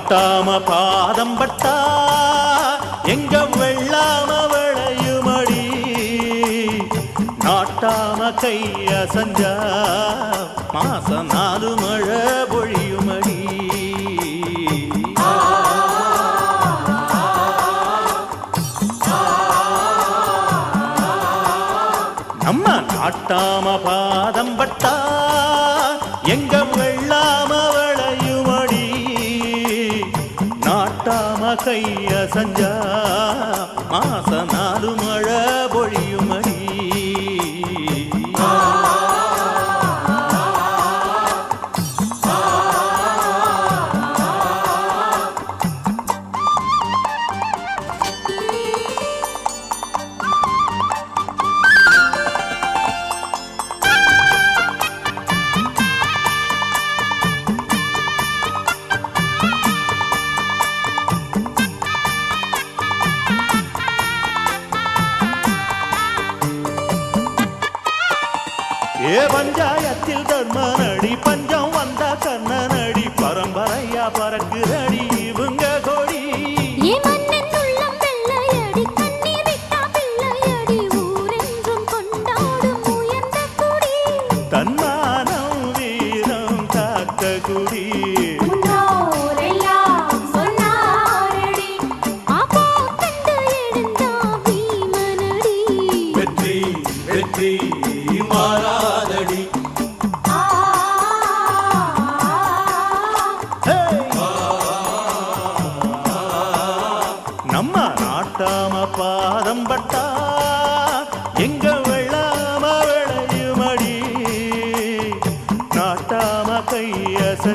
நாட்டாம பாதம் பட்டா எங்க வெள்ளாம விளையுமடி, நாட்டாம கைய சஞ்சா மாசம் 4 மழை பொழியுமடி. நம்ம நாட்டாம பாதம் பட்டா எங்க வெள்ளாம விளையுமடி, நாட்டாம கைய சஞ்சா மாசம் 4 மழை பொழியுமடி. ஏ பஞ்சாயத்தில் தர்மனடி, பஞ்சம் வந்த கண்ணனடி, பரம்பரையா பறக்குதடி இவங்க கொடி. தன்மானம் வீரம் காத்த குடி. வெற்றி வெற்றி மாறாதடி. நம்ம நாட்டாம பாதம் பட்டா எங்க வெள்ளாம விளையுமடி, நாட்டாம கைய